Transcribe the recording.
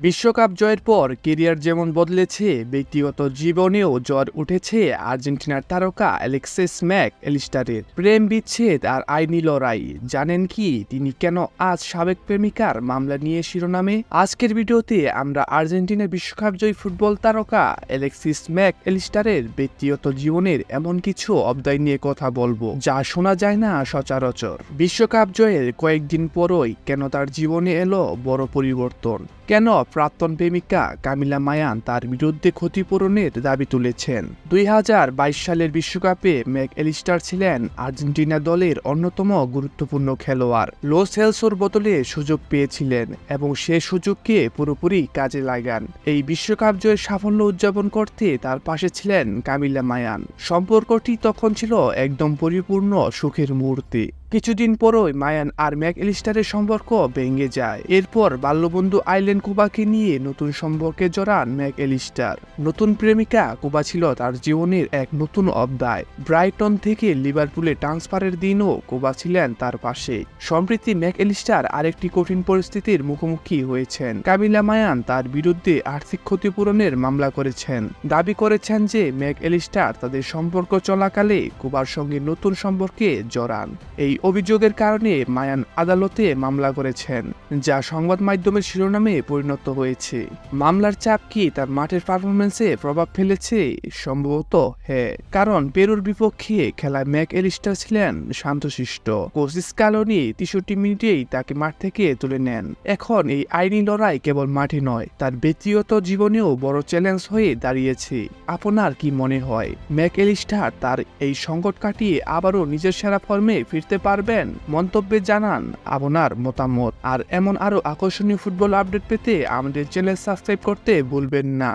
বিশ্বকাপ জয়ের পর কেরিয়ার যেমন বদলেছে, ব্যক্তিগত জীবনেও জ্বর উঠেছে আর্জেন্টিনার তারকা অ্যালেক্সিস ম্যাক অ্যালিস্টারের। প্রেম বিচ্ছেদ আর আইনি লড়াই, জানেন কি তিনি কেন আজ সাবেক প্রেমিকার মামলা নিয়ে শিরোনামে? আজকের ভিডিওতে আমরা আর্জেন্টিনার বিশ্বকাপজয়ী ফুটবল তারকা অ্যালেক্সিস ম্যাক অ্যালিস্টারের ব্যক্তিগত জীবনের এমন কিছু অধ্যায় নিয়ে কথা বলবো যা শোনা যায় না সচরাচর। বিশ্বকাপ জয়ের কয়েকদিন পরই কেন তার জীবনে এলো বড় পরিবর্তন, কেন প্রাক্তন প্রেমিকা কামিলা মায়ান তার বিরুদ্ধে ক্ষতিপূরণের দাবি তুলেছেন। 2022 সালের বিশ্বকাপে ম্যাক অ্যালিস্টার ছিলেন আর্জেন্টিনা দলের অন্যতম গুরুত্বপূর্ণ খেলোয়াড়। লস এলসোর বদলে সুযোগ পেয়েছিলেন এবং সে সুযোগকে পুরোপুরি কাজে লাগান। এই বিশ্বকাপ জয়ের সাফল্য উদযাপন করতে তার পাশে ছিলেন কামিলা মায়ান। সম্পর্কটি তখন ছিল একদম পরিপূর্ণ সুখের মুহূর্তে। কিছুদিন পরই মায়ান আর ম্যাক অ্যালিস্টারের সম্পর্ক ভেঙে যায়। এরপর বাল্যবন্ধু আইলেন কুবাকে নিয়ে নতুন সম্পর্কে জড়ান ম্যাক অ্যালিস্টার। নতুন প্রেমিকা কুবা ছিল তার জীবনের এক নতুন অধ্যায়। ব্রাইটন থেকে লিভারপুলে ট্রান্সফারের দিনও কুবা ছিলেন তার পাশে। সম্প্রতি ম্যাক অ্যালিস্টার আরেকটি কঠিন পরিস্থিতির মুখোমুখি হয়েছেন। কামিলা মায়ান তার বিরুদ্ধে আর্থিক ক্ষতিপূরণের মামলা করেছেন। দাবি করেছেন যে ম্যাক অ্যালিস্টার তাদের সম্পর্ক চলাকালে কুবার সঙ্গে নতুন সম্পর্কে জড়ান। এই অভিযোগের কারণে মায়ান আদালতে মামলা করেছেন, যা সংবাদ মাধ্যমের শিরোনামে পরিণত হয়েছে। মামলার চাপ কি তার মাঠের পারফরমেন্সে প্রভাব ফেলেছে? সম্ভবত হ্যাঁ, কারণ পেরুর বিপক্ষে খেলায় ম্যাক অ্যালিস্টার ছিলেন শান্তশিষ্ট। কোচ স্কালোনি 63 মিনিটেই তাকে মাঠ থেকে তুলে নেন। এখন এই আইনি লড়াই কেবল মাঠে নয়, তার ব্যক্তিগত জীবনেও বড় চ্যালেঞ্জ হয়ে দাঁড়িয়েছে। আপনার কি মনে হয় ম্যাক অ্যালিস্টার তার এই সংকট কাটিয়ে আবারও নিজের সেরা ফর্মে ফিরতে পারবেন? মন্তব্যে জানান আপনার মতামত। আর এমন আরো আকর্ষণীয় ফুটবল আপডেট পেতে আমাদের চ্যানেল সাবস্ক্রাইব করতে ভুলবেন না।